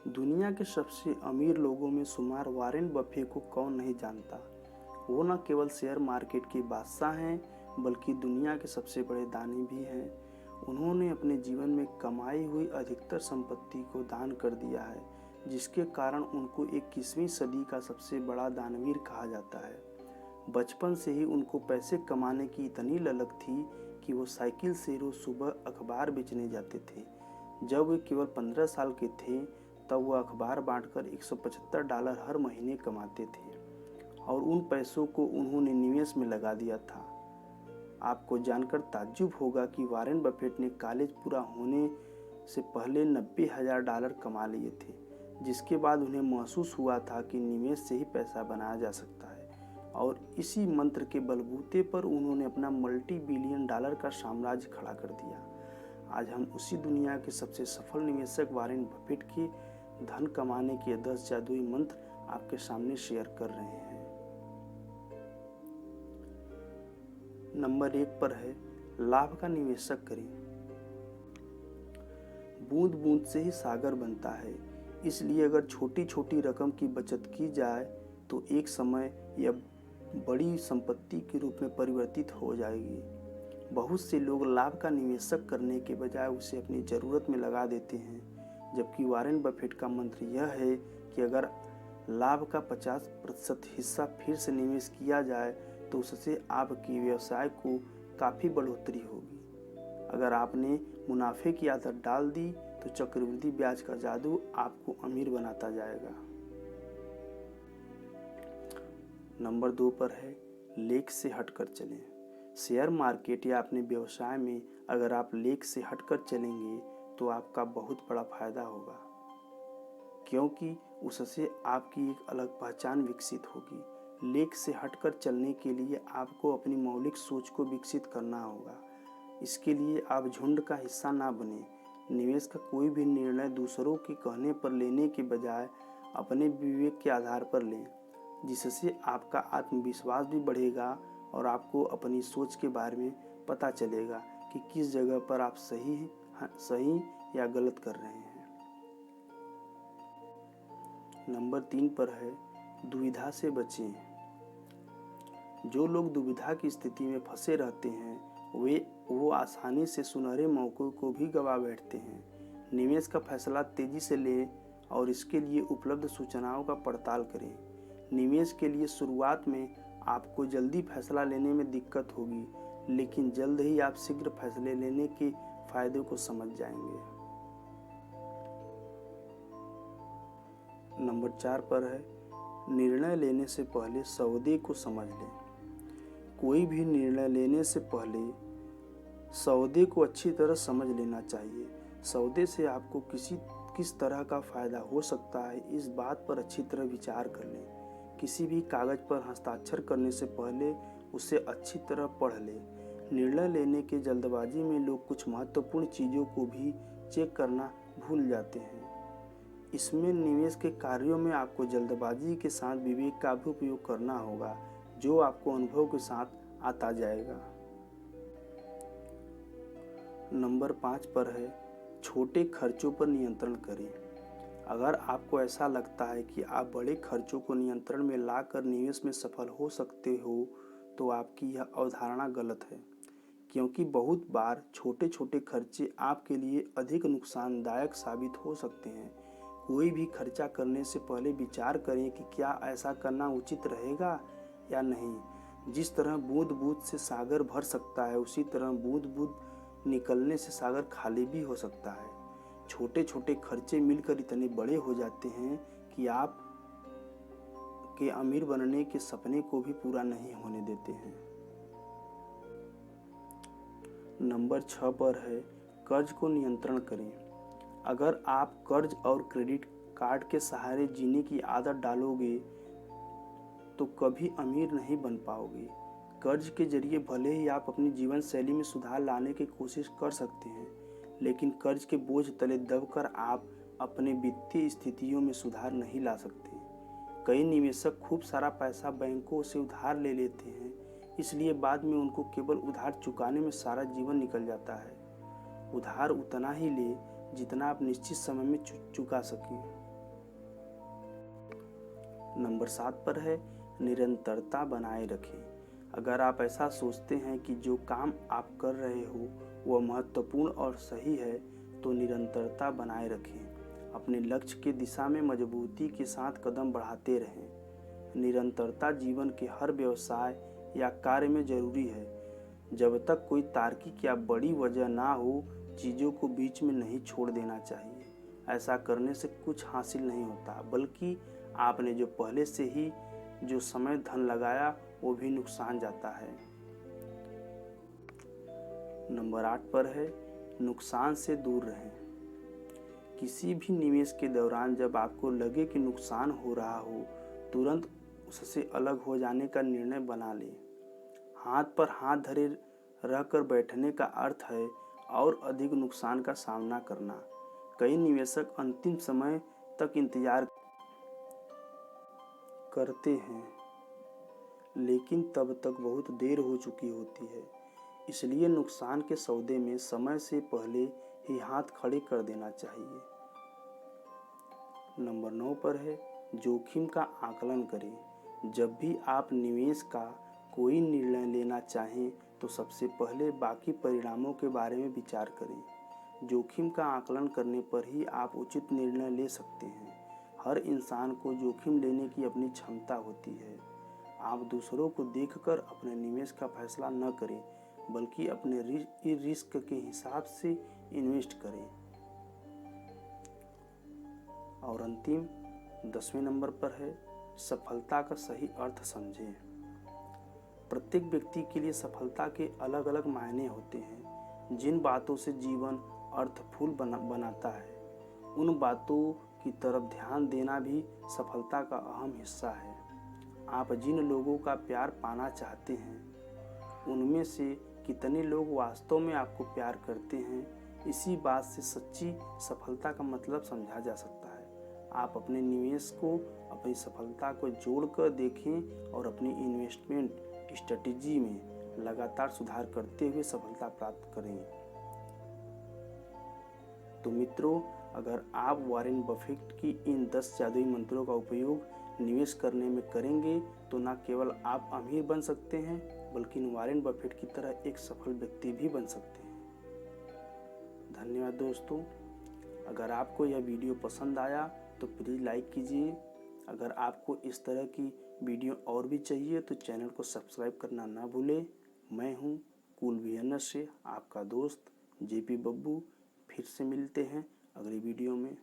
दुनिया के सबसे अमीर लोगों में शुमार वॉरेन बफे को कौन नहीं जानता। वो न केवल शेयर मार्केट के बादशाह हैं बल्कि दुनिया के सबसे बड़े दानी भी हैं। उन्होंने अपने जीवन में कमाई हुई अधिकतर संपत्ति को दान कर दिया है, जिसके कारण उनको 21वीं सदी का सबसे बड़ा दानवीर कहा जाता है। बचपन से ही उनको पैसे कमाने की इतनी ललक थी कि वो साइकिल से रोज सुबह अखबार बेचने जाते थे। जब वे केवल 15 साल के थे तब वह अखबार बांटकर $175 हर महीने कमाते थे और उन पैसों को उन्होंने निवेश में लगा दिया था। आपको जानकर ताज्जुब होगा कि वॉरेन बफेट ने कॉलेज पूरा होने से पहले $90,000 कमा लिए थे, जिसके बाद उन्हें महसूस हुआ था कि निवेश से ही पैसा बनाया जा सकता है और इसी मंत्र के बलबूते पर उन्होंने अपना मल्टी बिलियन डॉलर का साम्राज्य खड़ा कर दिया। आज हम उसी दुनिया के सबसे सफल निवेशक वॉरेन बफेट के धन कमाने के 10 जादुई मंत्र आपके सामने शेयर कर रहे हैं। नंबर 1 पर है, लाभ का निवेशक करें। बूंद बूंद से ही सागर बनता है, इसलिए अगर छोटी छोटी रकम की बचत की जाए तो एक समय यह बड़ी संपत्ति के रूप में परिवर्तित हो जाएगी। बहुत से लोग लाभ का निवेशक करने के बजाय उसे अपनी ज़रूरत में लगा देते हैं, जबकि वॉरेन बफेट का मंत्र यह है कि अगर लाभ का 50% हिस्सा फिर से निवेश किया जाए तो उससे आपके व्यवसाय को काफ़ी बढ़ोतरी होगी। अगर आपने मुनाफे की आदत डाल दी तो चक्रवृद्धि ब्याज का जादू आपको अमीर बनाता जाएगा। नंबर 2 पर है, लेख से हटकर चलें। शेयर मार्केट या अपने व्यवसाय में अगर आप लेख से हटकर चलेंगे तो आपका बहुत बड़ा फायदा होगा, क्योंकि उससे आपकी एक अलग पहचान विकसित होगी। लेख से हटकर चलने के लिए आपको अपनी मौलिक सोच को विकसित करना होगा। इसके लिए आप झुंड का हिस्सा ना बने। निवेश का कोई भी निर्णय दूसरों के कहने पर लेने के बजाय अपने विवेक के आधार पर लें, जिससे आपका आत्मविश्वास भी बढ़ेगा और आपको अपनी सोच के बारे में पता चलेगा कि किस जगह पर आप सही या गलत कर रहे हैं। नंबर 3 पर है, दुविधा से बचें। जो लोग दुविधा की स्थिति में फंसे रहते हैं वो आसानी से सुनहरे मौकों को भी गवा बैठते हैं। निवेश का फैसला तेजी से लें और इसके लिए उपलब्ध सूचनाओं का पड़ताल करें। निवेश के लिए शुरुआत में आपको जल्दी फैसला लेने में दिक्कत होगी, लेकिन जल्द ही आप शीघ्र फैसले लेने के फायदे को समझ जाएंगे। नंबर 4 पर है, निर्णय लेने से पहले सौदे को समझ लें। कोई भी निर्णय लेने से पहले सौदे को अच्छी तरह समझ लेना चाहिए। सौदे से आपको किस तरह का फायदा हो सकता है, इस बात पर अच्छी तरह विचार कर लें। किसी भी कागज पर हस्ताक्षर करने से पहले उसे अच्छी तरह पढ़ लें। निर्णय लेने के जल्दबाजी में लोग कुछ महत्वपूर्ण चीज़ों को भी चेक करना भूल जाते हैं। इसमें निवेश के कार्यों में आपको जल्दबाजी के साथ विवेक का भी उपयोग करना होगा, जो आपको अनुभव के साथ आता जाएगा। नंबर 5 पर है, छोटे खर्चों पर नियंत्रण करें। अगर आपको ऐसा लगता है कि आप बड़े खर्चों को नियंत्रण में लाकर निवेश में सफल हो सकते हो, तो आपकी यह अवधारणा गलत है, क्योंकि बहुत बार छोटे छोटे खर्चे आपके लिए अधिक नुकसानदायक साबित हो सकते हैं। कोई भी खर्चा करने से पहले विचार करें कि क्या ऐसा करना उचित रहेगा या नहीं। जिस तरह बूंद बूंद से सागर भर सकता है, उसी तरह बूंद बूंद निकलने से सागर खाली भी हो सकता है। छोटे छोटे खर्चे मिलकर इतने बड़े हो जाते हैं कि आप के अमीर बनने के सपने को भी पूरा नहीं होने देते हैं। नंबर 6 पर है, कर्ज को नियंत्रण करें। अगर आप कर्ज और क्रेडिट कार्ड के सहारे जीने की आदत डालोगे तो कभी अमीर नहीं बन पाओगे। कर्ज के जरिए भले ही आप अपनी जीवन शैली में सुधार लाने की कोशिश कर सकते हैं, लेकिन कर्ज के बोझ तले दबकर आप अपने वित्तीय स्थितियों में सुधार नहीं ला सकते। कई निवेशक खूब सारा पैसा बैंकों से उधार ले लेते हैं, इसलिए बाद में उनको केवल उधार चुकाने में सारा जीवन निकल जाता है। उधार उतना ही ले जितना आप निश्चित समय में चुका सकें। नंबर 7 पर है निरंतरता बनाए रखें। अगर आप ऐसा सोचते हैं कि जो काम आप कर रहे हो वह महत्वपूर्ण और सही है तो निरंतरता बनाए रखें। अपने लक्ष्य की दिशा में मजबूती के साथ कदम बढ़ाते रहें। निरंतरता जीवन के हर व्यवसाय या कार्य में जरूरी है। जब तक कोई तार्किक या बड़ी वजह ना हो, चीज़ों को बीच में नहीं छोड़ देना चाहिए। ऐसा करने से कुछ हासिल नहीं होता, बल्कि आपने जो पहले से ही जो समय धन लगाया वो भी नुकसान जाता है। नंबर 8 पर है नुकसान से दूर रहें। किसी भी निवेश के दौरान जब आपको लगे कि नुकसान हो रहा हो, तुरंत उससे अलग हो जाने का निर्णय बना लें। हाथ पर हाथ धरे रहकर बैठने का अर्थ है और अधिक नुकसान का सामना करना। कई निवेशक अंतिम समय तक इंतजार करते हैं, लेकिन तब तक बहुत देर हो चुकी होती है। इसलिए नुकसान के सौदे में समय से पहले ही हाथ खड़े कर देना चाहिए। नंबर 9 पर है जोखिम का आकलन करें। जब भी आप निवेश का कोई निर्णय लेना चाहें तो सबसे पहले बाकी परिणामों के बारे में विचार करें। जोखिम का आकलन करने पर ही आप उचित निर्णय ले सकते हैं। हर इंसान को जोखिम लेने की अपनी क्षमता होती है। आप दूसरों को देखकर अपने निवेश का फैसला न करें, बल्कि अपने रिस्क के हिसाब से इन्वेस्ट करें। और अंतिम 10वें नंबर पर है सफलता का सही अर्थ समझें। प्रत्येक व्यक्ति के लिए सफलता के अलग अलग मायने होते हैं। जिन बातों से जीवन अर्थपूर्ण बनाता है, उन बातों की तरफ ध्यान देना भी सफलता का अहम हिस्सा है। आप जिन लोगों का प्यार पाना चाहते हैं, उनमें से कितने लोग वास्तव में आपको प्यार करते हैं, इसी बात से सच्ची सफलता का मतलब समझा जा सकता है। आप अपने निवेश को अपनी सफलता को जोड़कर देखें और अपनी इन्वेस्टमेंट स्ट्रेटजी में लगातार सुधार करते हुए सफलता प्राप्त करें। तो मित्रों, अगर आप वॉरेन बफेट की इन 10 जादुई मंत्रों का उपयोग निवेश करने में करेंगे तो न केवल आप अमीर बन सकते हैं, बल्कि वॉरेन बफेट की तरह एक सफल व्यक्ति भी बन सकते हैं। धन्यवाद दोस्तों। अगर आपको यह वीडियो पसंद आया तो प्लीज़ लाइक कीजिए। अगर आपको इस तरह की वीडियो और भी चाहिए तो चैनल को सब्सक्राइब करना ना भूलें। मैं हूँ कूल बिगिनर से आपका दोस्त जेपी बब्बू। फिर से मिलते हैं अगली वीडियो में।